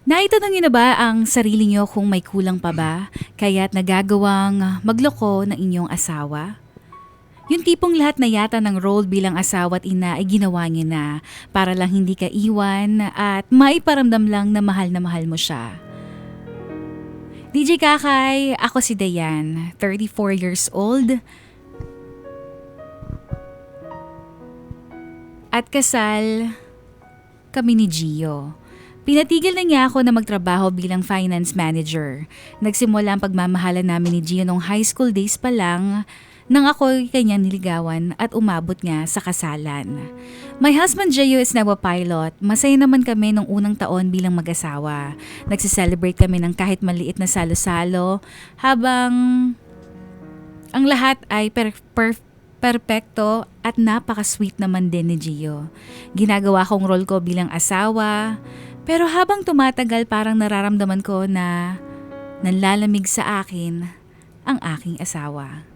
Naitanong niyo na ba ang sarili niyo kung may kulang pa ba, kaya't nagagawang magloko ng inyong asawa? Yung tipong lahat na yata ng role bilang asawa at ina ay ginawa niyo na para lang hindi ka iwan at maiparamdam lang na mahal mo siya. DJ Kakay, ako si Dayan, 34 years old at kasal kami ni Gio. Pinatigil na niya ako na magtrabaho bilang finance manager. Nagsimula ang pagmamahalan namin ni Gio nung high school days pa lang nang ako'y kanyang niligawan at umabot nga sa kasalan. My husband Gio is now a pilot. Masaya naman kami nung unang taon bilang mag-asawa. Nagsiselebrate kami ng kahit maliit na salo-salo habang ang lahat ay perpekto at napaka-sweet naman din ni Gio. Ginagawa kong role ko bilang asawa, pero habang tumatagal parang nararamdaman ko na nanlalamig sa akin ang aking asawa.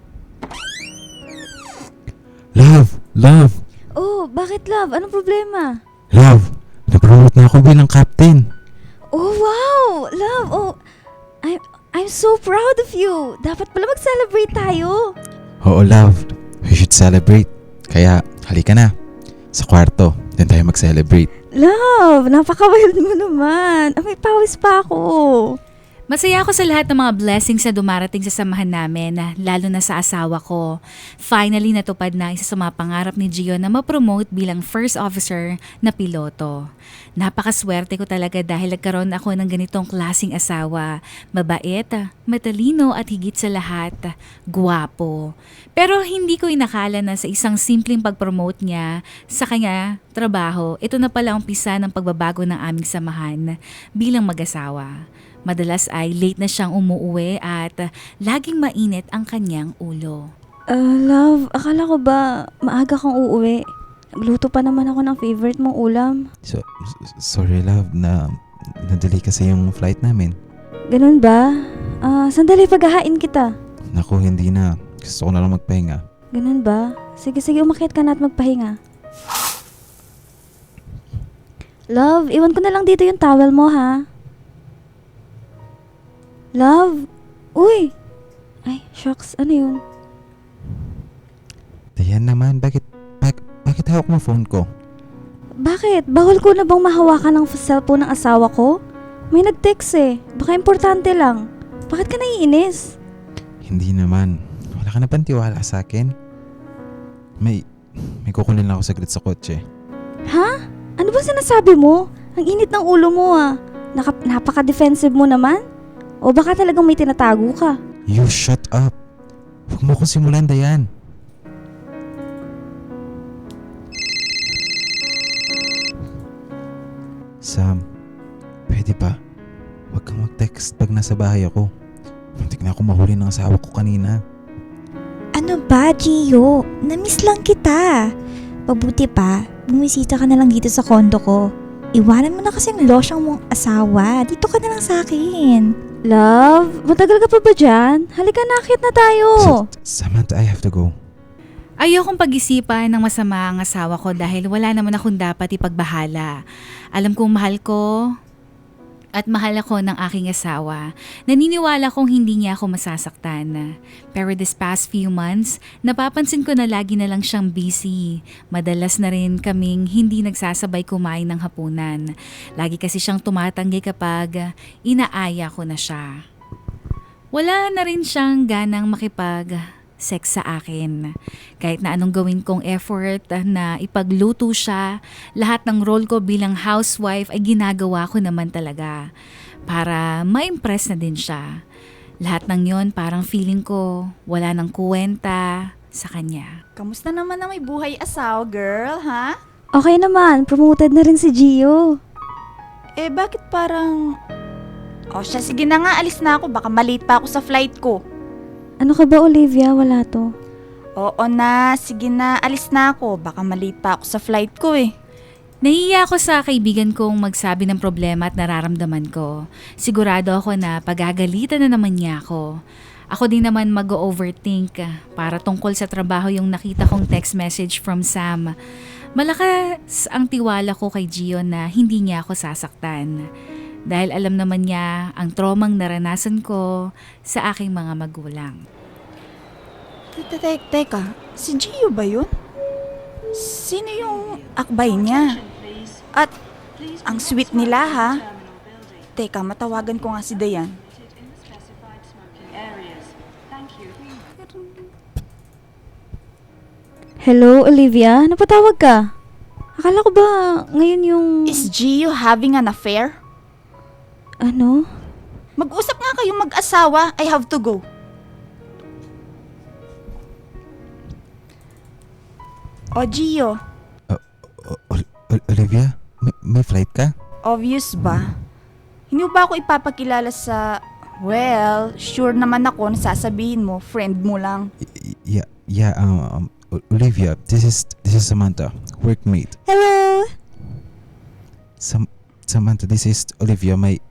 Love, Oh, bakit love? Anong problema? love. Na-promote na ako bilang captain. Oh, wow! Love, oh, I'm so proud of you. Dapat pala mag-celebrate tayo. Oo, love. We should celebrate. Kaya, halika na. Sa kwarto, din tayo mag-celebrate. Love, napaka-wild mo naman. May pawis pa ako. Masaya ako sa lahat ng mga blessings na dumarating sa samahan namin, lalo na sa asawa ko. Finally natupad na isa sa mga pangarap ni Gio na ma-promote bilang first officer na piloto. Napakaswerte ko talaga dahil nagkaroon ako ng ganitong klaseng asawa. Mabait, matalino at higit sa lahat, gwapo. Pero hindi ko inakala na sa isang simpleng pag-promote niya sa kanya trabaho, ito na pala ang umpisa ng pagbabago ng aming samahan bilang mag-asawa. Madalas ay late na siyang umuuwi at laging mainit ang kanyang ulo. Love, akala ko ba maaga kang uuwi? Nagluto pa naman ako ng favorite mong ulam. Sorry, love, na na-delay kasi yung flight namin. Ganun ba? Sandali paghahain kita. Naku, hindi na. Gusto ko na lang magpahinga. Ganun ba? Sige, umakyat ka na at magpahinga. Love, iwan ko na lang dito yung towel mo, ha? Love? Uy! Ay, shucks. Ano yun? Dayan naman, bakit hawak mo phone ko? Bakit? Bawal ko na bang mahawakan ng cellphone ng asawa ko? May nag-text eh. Baka importante lang. Bakit ka naiinis? Hindi naman. Wala ka na bang tiwala sa akin? May kukunin lang ako saglit sa kotse. Ha? Ano ba sinasabi mo? Ang init ng ulo mo ah. Napaka-defensive mo naman? O baka talagang may tinatago ka? You shut up. Huwag mo ko simulan, Dayan. Sam, pwede ba? Huwag kang mag-text pag nasa bahay ako. Muntik na ako mahuli ng asawa ko kanina. Ano ba, Gio? Namiss lang kita. Pabuti pa, bumisita ka na lang dito sa kondo ko. Iwanan mo na kasi ang losyang mong asawa. Dito ka na lang sa akin. Love, matagal ka pa ba dyan? Halika na, akyat na tayo. Samantha, I have to go. Ayokong pag-isipan ng masama ang asawa ko dahil wala naman akong dapat ipagbahala. Alam kong mahal ko at mahal ako ng aking asawa. Naniniwala kong hindi niya ako masasaktan. Pero this past few months, napapansin ko na lagi na lang siyang busy. Madalas na rin kaming hindi nagsasabay kumain ng hapunan. Lagi kasi siyang tumatanggi kapag inaaya ko na siya. Wala na rin siyang ganang makipag-sex sa akin. Kahit na anong gawin kong effort na ipagluto siya, lahat ng role ko bilang housewife ay ginagawa ko naman talaga para ma-impress na din siya. Lahat ng yon parang feeling ko wala nang kuwenta sa kanya. Kamusta naman ang may buhay asawa, girl, ha? Okay naman, promoted na rin si Gio. Bakit parang... siya, sige na nga, alis na ako. Baka malate pa ako sa flight ko. Ano ka ba, Olivia? Wala to. Oo na, sige na, alis na ako. Baka malate pa ako sa flight ko eh. Nahiya ako sa kaibigan kong magsabi ng problema at nararamdaman ko. Sigurado ako na pagagalitan na naman niya ako. Ako din naman mag-overthink para tungkol sa trabaho yung nakita kong text message from Sam. Malakas ang tiwala ko kay Gio na hindi niya ako sasaktan. Dahil alam naman niya ang traumang naranasan ko sa aking mga magulang. Teka, si Gio ba yun? Sino yung akbay niya? At ang sweet nila ha? Teka, matawagan ko nga si Dayan. Hello, Olivia? Napatawag ka? Akala ko ba ngayon yung... Is Gio having an affair? Ano? Mag-usap nga kayong mag-asawa. I have to go. O Gio, Olivia, may flight ka? obvious ba? Hindi mo ba ako ipapakilala sa... Well, sure naman ako na sasabihin mo, friend mo lang. Yeah, Olivia, this is Samantha, workmate. Hello! Samantha, this is Olivia, my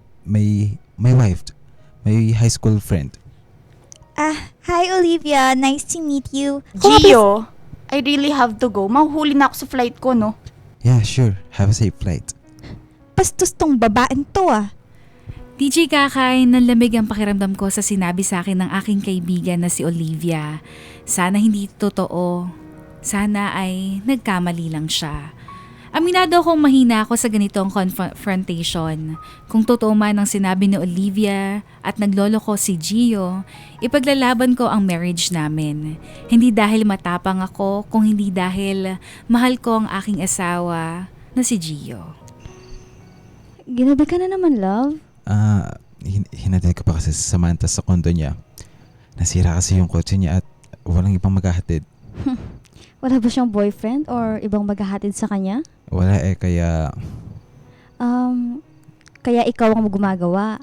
wife, my high school friend. Hi Olivia. Nice to meet you. Gio, I really have to go. Mahuhuli na ako sa flight ko, no? Yeah, sure. Have a safe flight. Bastos tong babaeng to DJ Kakay, nanlamig ang pakiramdam ko sa sinabi sa akin ng aking kaibigan na si Olivia. Sana hindi totoo. Sana ay nagkamali lang siya. Aminado akong mahina ako sa ganitong confrontation. Kung totoo man ang sinabi ni Olivia at nagloloko si Gio, ipaglalaban ko ang marriage namin. Hindi dahil matapang ako, kung hindi dahil mahal ko ang aking asawa na si Gio. Ginabi ka na naman, love? Hinatid ko pa kasi si Samantha sa kondo niya. Nasira kasi yung kotse niya at walang ibang maghahatid. Wala ba siyang boyfriend or ibang maghahatid sa kanya? Wala kaya... Kaya ikaw ang gumagawa.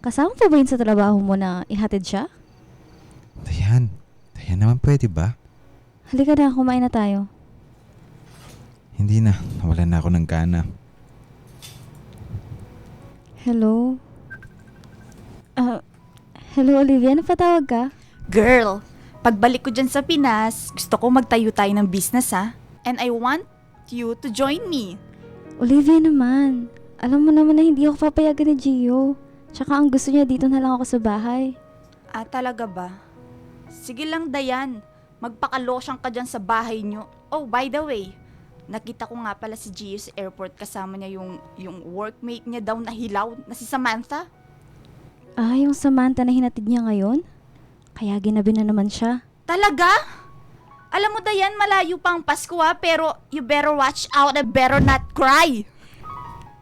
Kasama pa ba yun sa trabaho mo na ihatid siya? Dayan naman pwede ba? Halika na, kumain na tayo. Hindi na, nawalan na ako ng gana. Hello? Hello, Olivia? Napatawag ka? Girl, pagbalik ko dyan sa Pinas, gusto ko magtayo tayo ng business ha. And I want you to join me. Olivia naman. Alam mo naman na hindi ako papayagan ni Gio. Tsaka ang gusto niya dito na lang ako sa bahay. Talaga ba? Sige lang, Dayan. Magpakalosyang ka dyan sa bahay nyo. Oh, by the way, nakita ko nga pala si Gio sa airport, kasama niya yung workmate niya daw na hilaw na si Samantha. Yung Samantha na hinatid niya ngayon? Kaya ginabi na naman siya. Talaga? Alam mo, Dayan, malayo pa ang Pasko ha, pero you better watch out and better not cry.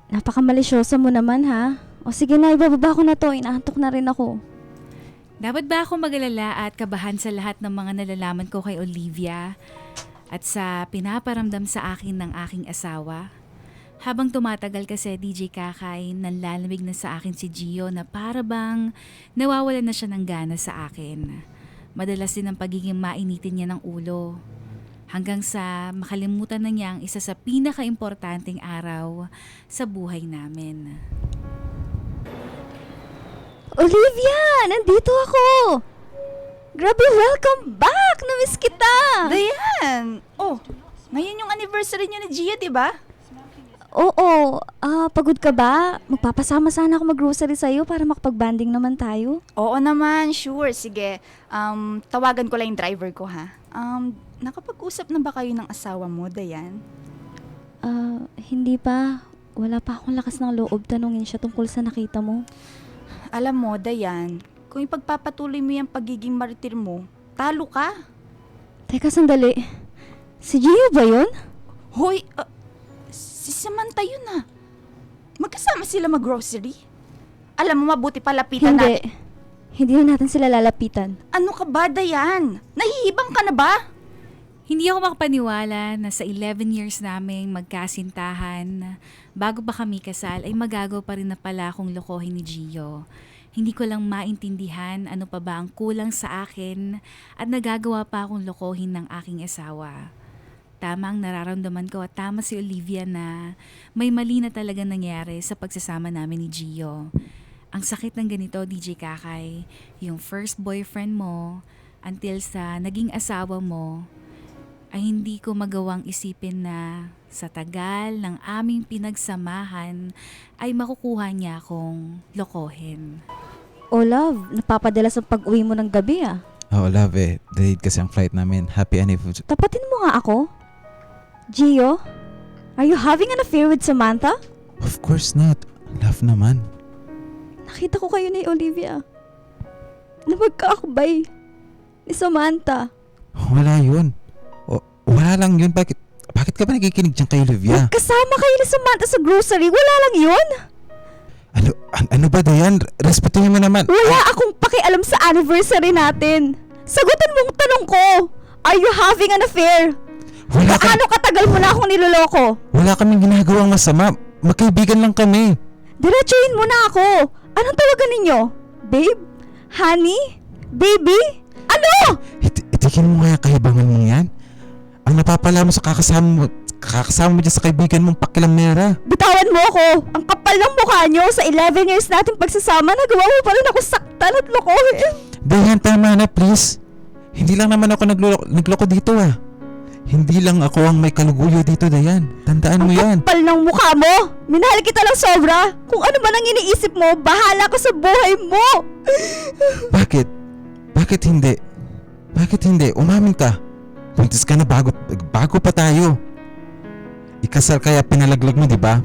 Napakamalisyosa mo naman, ha? O sige na, ibababa ko na to. Inaantok na rin ako. Dapat ba ako mag-alala at kabahan sa lahat ng mga nalalaman ko kay Olivia at sa pinaparamdam sa akin ng aking asawa? Habang tumatagal kasi, DJ Kakay, nanlalamig na sa akin si Gio na para bang nawawalan na siya ng gana sa akin. Madalas din ang pagiging mainitin niya ng ulo. Hanggang sa makalimutan na niya ang isa sa pinaka-importanting araw sa buhay namin. Olivia! Nandito ako! Grabe, welcome back! Namiss kita! Dayan! Oh, ngayon yung anniversary niyo ni Gio, diba? Oo, pagod ka ba? Magpapasama sana ako mag-grocery sa'yo para makapag-banding naman tayo. Oo naman, sure. Sige, tawagan ko lang yung driver ko ha. Nakapag-usap na ba kayo ng asawa mo, Dayan? Hindi pa. Wala pa akong lakas ng loob tanungin siya tungkol sa nakita mo. Alam mo, Dayan, kung ipagpapatuloy mo yung pagiging martir mo, talo ka. Teka, sandali. Si Gio ba yun? Hoy, si Samantha yun ah. Magkasama sila mag-grocery. Alam mo, mabuti palapitan Hindi. natin. Hindi na natin sila lalapitan. Ano ka ba, Dayan? Nahihibang ka na ba? Hindi ako makapaniwala na sa 11 years naming magkasintahan, bago pa kami kasal ay magagaw pa rin na pala akong lokohin ni Gio. Hindi ko lang maintindihan ano pa ba ang kulang sa akin at nagagawa pa akong lokohin ng aking asawa. Tama ang nararamdaman ko at tama si Olivia na may mali na talaga nangyari sa pagsasama namin ni Gio. Ang sakit ng ganito, DJ Kakay, yung first boyfriend mo until sa naging asawa mo ay hindi ko magawang isipin na sa tagal ng aming pinagsamahan ay makukuha niya akong lokohin. Oh love, napapadalas ang pag-uwi mo ng gabi ah. Oo, love eh. Delayed kasi ang flight namin. Happy anniversary. Tapatin mo nga ako. Gio, are you having an affair with Samantha? Of course not. Love naman. Nakita ko kayo ni Olivia. Na magkakabay ni Samantha. Wala yun. Wala lang yun. Bakit ka ba nakikinig dyan kay Olivia? Kasama kayo ni Samantha sa grocery. Wala lang yun. Ano ba, Dayan? Respetuhin mo naman. Wala akong pakialam sa anniversary natin. Sagutin mo ang tanong ko. Are you having an affair? Wala Paano katagal mo na akong niloloko? Wala kaming ginagawang masama. Magkaibigan lang kami. Diretsuhin mo na ako. Anong tawagan ninyo? Babe? Honey? Baby? Ano? Itikin mo nga yung kahibangan mo yan. Ang napapala mo sa kakasama mo dyan sa kaibigan mong pakilamera. Bitawan mo ako. Ang kapal ng mukha nyo. Sa 11 years natin pagsasama, nagawa mo pa rin ako saktan at lokohin. Dayan, tama na please. Hindi lang naman ako nagloko dito ah. Hindi lang ako ang may kaluguyo dito, Dayan. Tandaan mo yan. Ang kapal ng mukha mo. Minahal kita lang sobra. Kung ano man ang iniisip mo, bahala ka sa buhay mo. Bakit? Bakit hindi? Bakit hindi? Umamin ka. Buntis ka na bago pa tayo. Ikasal kaya pinalaglag mo, di ba?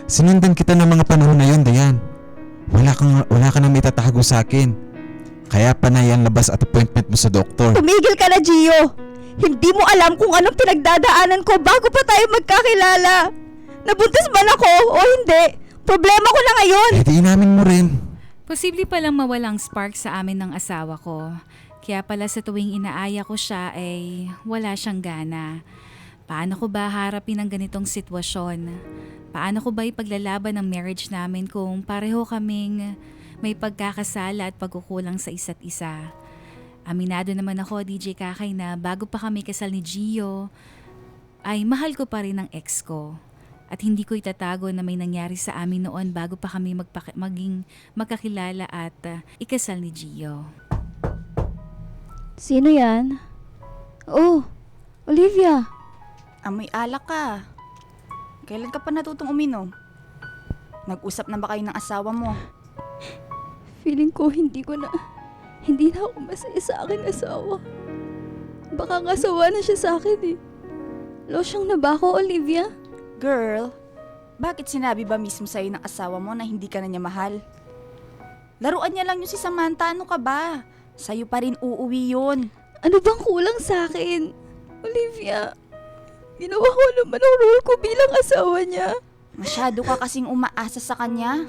Sinundan kita ng mga panahon na yun, Dayan. Wala ka na may tatago sa akin. Kaya panayan labas at appointment mo sa doktor. Tumigil ka na, Gio. Hindi mo alam kung anong pinagdadaanan ko bago pa tayo magkakilala. Nabuntis man ako o hindi. Problema ko na ngayon. Eh di inamin mo rin. Posible palang mawalang spark sa amin ng asawa ko. Kaya pala sa tuwing inaaya ko siya ay wala siyang gana. Paano ko ba harapin ang ganitong sitwasyon? Paano ko ba ipaglalaban ang marriage namin kung pareho kaming may pagkakasala at pagkukulang sa isa't isa? Aminado naman ako, DJ Kakay, na bago pa kami kasal ni Gio, ay mahal ko pa rin ang ex ko. At hindi ko itatago na may nangyari sa amin noon bago pa kami maging magkakilala at ikasal ni Gio. Sino yan? Oh, Olivia. Amoy alak ka. Kailan ka pa natutong uminom? Nag-usap na ba kayo ng asawa mo? Feeling ko hindi na ako masaya sa akin asawa. Baka nga sawa na siya sa akin eh. Losyang na ba ako, Olivia? Girl, bakit sinabi ba mismo sa'yo ng asawa mo na hindi ka na niya mahal? Laruan niya lang yung si Samantha, ano ka ba? Sa'yo pa rin uuwi yun. Ano bang kulang sa akin? Olivia, ginawa ko naman ang role ko bilang asawa niya. Masyado ka kasing umaasa sa kanya.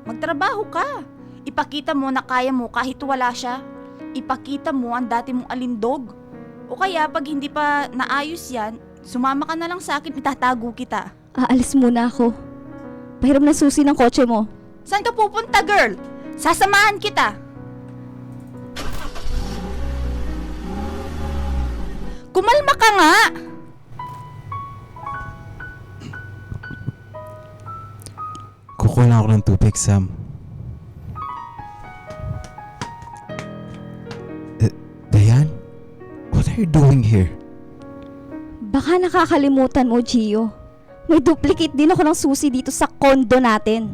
Magtrabaho ka. Ipakita mo na kaya mo kahit wala siya. Ipakita mo ang dati mong alindog. O kaya pag hindi pa naayos yan, sumama ka na lang sa akin, itatago kita. Aalis muna ako. Pahiram na susi ng kotse mo. Saan ka pupunta, girl? Sasamahan kita. Kumalma ka nga! Kukulang ako ng tubig, Sam. Dayan? What are you doing here? Baka nakakalimutan mo, Gio. May duplicate din ako ng susi dito sa condo natin.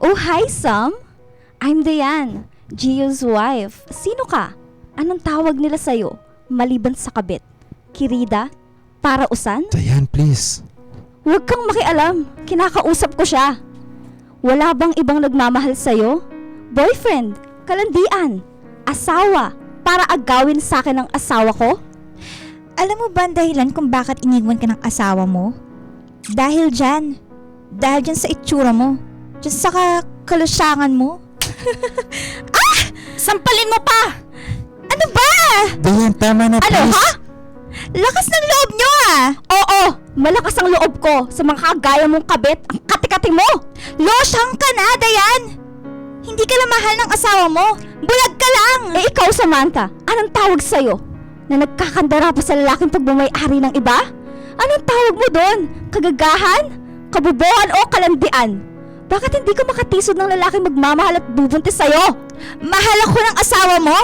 Oh, hi, Sam. I'm Dayan, Gio's wife. Sino ka? Anong tawag nila sa'yo? Maliban sa kabit? Kirida? Parausan? Dayan, please. Huwag kang makialam. Kinakausap ko siya. Wala bang ibang nagmamahal sa'yo? Boyfriend? Kalandian? Asawa? Para agawin sa akin ang asawa ko? Alam mo ba ang dahilan kung bakit iniwan ka ng asawa mo? Dahil dyan. Dahil dyan sa itsura mo. Dyan sa kalusyangan mo. Sampalin mo pa! Ano ba? Dayan, tama na, Ano, please. ha? Lakas ng loob nyo ah! Oo, malakas ang loob ko sa mga kagaya mong kabit, ang kati-kati mo! Losyang ka na, Dayan! Hindi ka lang mahal ng asawa mo. Bulag ka lang! Eh ikaw, Samantha, anong tawag sa'yo? Na nagkakandara pa sa lalaking pagmamayari ng iba? Anong tawag mo doon? Kagagahan? Kabubuhan o kalandian? Bakit hindi ka makatisod ng lalaking magmamahal at bubuntis sa'yo? Mahal ako ng asawa mo.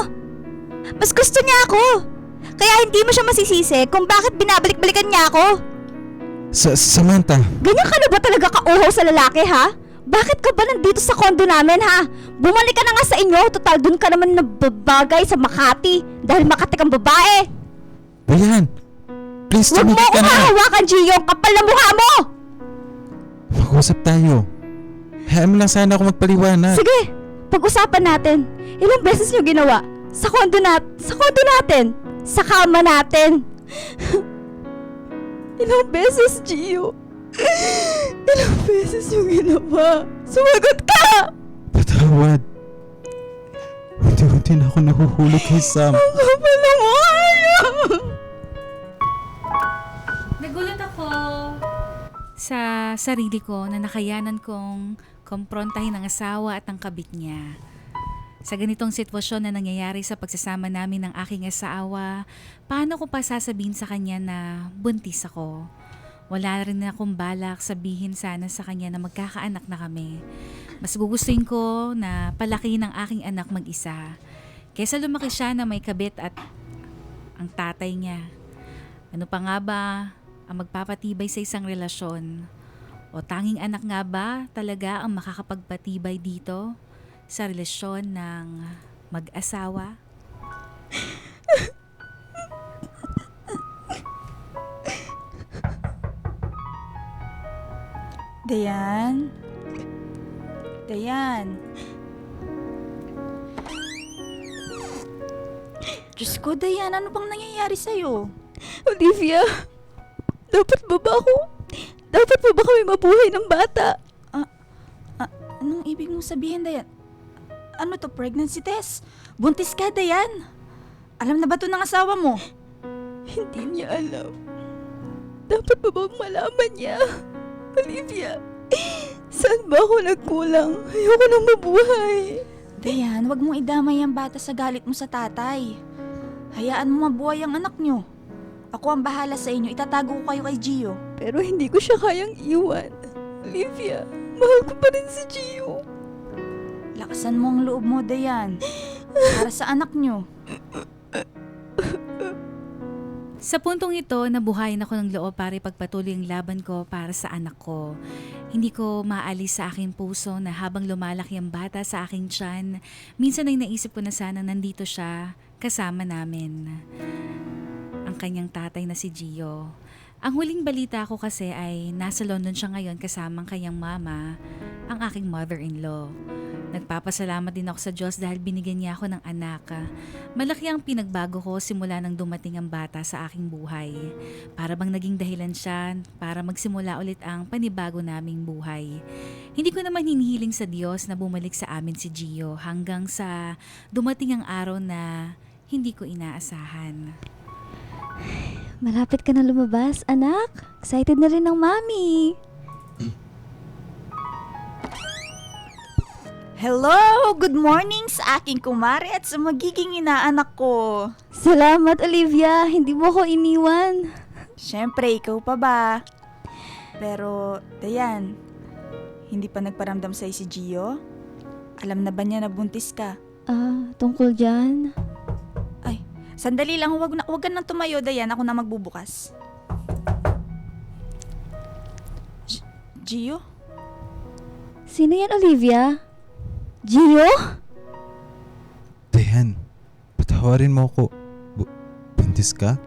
Mas gusto niya ako. Kaya hindi mo siya masisisi kung bakit binabalik-balikan niya ako. Samantha, Ganyan ka na ba talaga kauhaw sa lalaki, ha? Bakit ka ba nandito sa kondo namin, ha? Bumalik ka na nga sa inyo. Total, dun ka naman nababagay sa Makati. Dahil Makati kang babae. Dayan, please Huwag mo tumigil ka akong na. hahawakan, Gio. Ang kapal na mukha mo! Mag-usap tayo. Hayaan mo lang sana ako magpaliwanag. Sige, pag-usapan natin. Ilang beses niyo ginawa? Sa kondo natin. Sa kama natin. Ilang beses, Gio? Ilang beses yung ginawa? Sumagot ka! Patawad. Unti-unti na ako nahuhulog kay Sam. Ang kapal na mukha niyo! Nagulat ako sa sarili ko na nakayanan kong komprontahin ang asawa at ang kabit niya. Sa ganitong sitwasyon na nangyayari sa pagsasama namin ng aking asawa, paano ko pa sasabihin sa kanya na buntis ako? Wala rin akong balak sabihin sana sa kanya na magkakaanak na kami. Mas gugustuhin ko na palaki ng aking anak mag-isa kaysa lumaki siya na may kabit at ang tatay niya. Ano pa nga ba ang magpapatibay sa isang relasyon? O tanging anak nga ba talaga ang makakapagpatibay dito sa relasyon ng mag-asawa? Dayan? Dayan? Diyos ko, Dayan, ano bang nangyayari sa'yo? Olivia, dapat ba kami mabuhay ng bata? Anong ibig mong sabihin, Dayan? Ano to, pregnancy test? Buntis ka, Dayan? Alam na ba to ng asawa mo? Hindi niya alam. Dapat ba bang malaman niya? Olivia, saan ba ako nagkulang? Ayoko nang mabuhay. Dayan, wag mong idamay ang bata sa galit mo sa tatay. Hayaan mo mabuhay ang anak nyo. Ako ang bahala sa inyo. Itatago ko kayo kay Gio. Pero hindi ko siya kayang iwan. Olivia, mahal ko pa rin si Gio. Lakasan mo ang loob mo, Dayan. Para sa anak nyo. Sa puntong ito, nabuhayan ako ng loob para ipagpatuloy ang laban ko para sa anak ko. Hindi ko maalis sa aking puso na habang lumalaki ang bata sa aking tiyan, minsan ay naisip ko na sana nandito siya kasama namin. Ang kanyang tatay na si Gio. Ang huling balita ko kasi ay nasa London siya ngayon kasama ang kanyang mama, ang aking mother-in-law. Nagpapasalamat din ako sa Diyos dahil binigyan niya ako ng anak. Malaki ang pinagbago ko simula nang dumating ang bata sa aking buhay. Para bang naging dahilan siya para magsimula ulit ang panibago naming buhay. Hindi ko naman hinihiling sa Diyos na bumalik sa amin si Gio hanggang sa dumating ang araw na hindi ko inaasahan. Malapit ka na lumabas, anak. Excited na rin ang mami. Hello! Good morning sa aking kumare at sa magiging inaanak ko. Salamat, Olivia. Hindi mo ako iniwan. Siyempre, ikaw pa ba? Pero, Dayan, hindi pa nagparamdam sa'yo si Gio? Alam na ba niya na buntis ka? Tungkol dyan? Ay, sandali lang, wag ka nang tumayo, Dayan. Ako na magbubukas. Gio? Sino yan, Olivia? Gio? Dayan, patawarin mo ako. Buntis ka?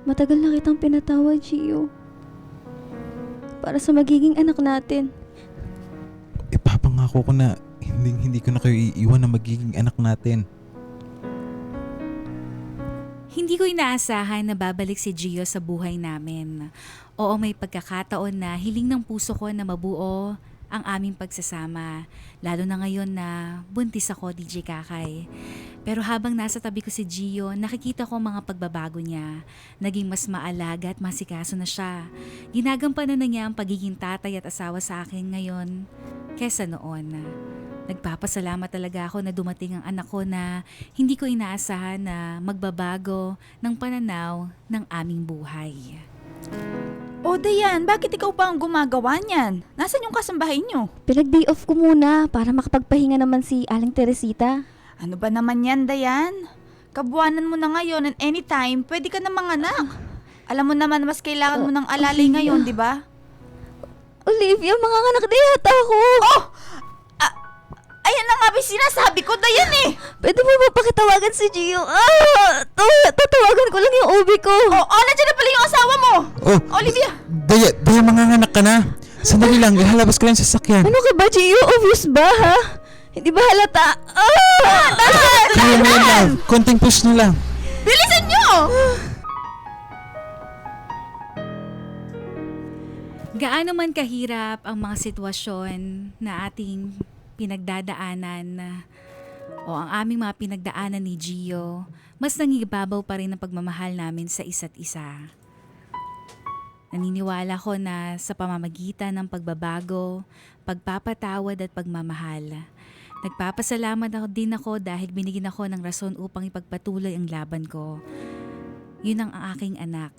Matagal na kitang pinatawad, Gio. Para sa magiging anak natin. Ipapangako ko na hindi ko na kayo iiwan na magiging anak natin. Hindi ko inaasahan na babalik si Gio sa buhay namin. Oo, may pagkakataon na hiling ng puso ko na mabuo ang aming pagsasama. Lalo na ngayon na buntis ako, DJ Kakay. Pero habang nasa tabi ko si Gio, nakikita ko mga pagbabago niya. Naging mas maalaga at masikaso na siya. Ginagampanan na niya ang pagiging tatay at asawa sa akin ngayon kesa noon. Nagpapasalamat talaga ako na dumating ang anak ko na hindi ko inaasahan na magbabago ng pananaw ng aming buhay. O, Dayan, bakit ikaw pa ang gumagawa niyan? Nasaan yung kasambahay niyo? Pinag-day off ko muna para makapagpahinga naman si Aling Teresita. Ano ba naman yan, Dayan? Kabuanan mo na ngayon and anytime, pwede ka na manganak. Alam mo naman, mas kailangan mo ng alalay ngayon, di ba? Olivia, manganganak na yata ako. Oh! Ayan na nga ba yung sinasabi ko, Dayan eh! Pwede mo ba pakitawagan si Gio? Tatawagan ko lang yung ubi ko. Nandiyan na pala yung asawa mo! Oh, Olivia! Daya, manganganak ka na. Sandali lang, ilalabas ko lang sa sasakyan. Ano ka ba, Gio? Obvious ba, ha? Hindi ba halata? Kaya mo yan, love. Konting push na lang. Bilisan nyo! Gaano man kahirap ang mga sitwasyon na ating pinagdadaanan o ang aming mga pinagdaanan ni Gio, mas nangibabaw pa rin ang pagmamahal namin sa isa't isa. Naniniwala ko na sa pamamagitan ng pagbabago, pagpapatawad at pagmamahal, nagpapasalamat din ako dahil binigyan ako ng rason upang ipagpatuloy ang laban ko. Yun ang aking anak,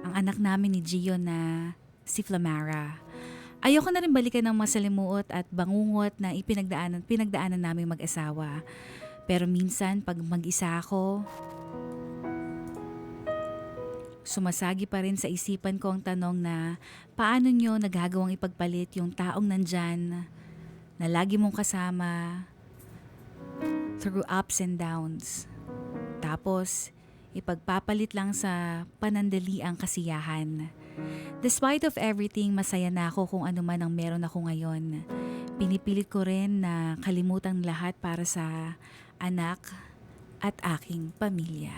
ang anak namin ni Gio na si Flamara. Ayoko na rin balikan ng masalimuot at bangungot na pinagdaanan namin mag-asawa. Pero minsan pag mag-isa ako, sumasagi pa rin sa isipan ko ang tanong na paano nyo nagagawang ipagpalit yung taong nandyan na lagi mong kasama through ups and downs. Tapos, ipagpapalit lang sa panandaliang kasiyahan. Despite of everything, masaya na ako kung ano man ang meron ako ngayon. Pinipilit ko rin na kalimutan lahat para sa anak at aking pamilya.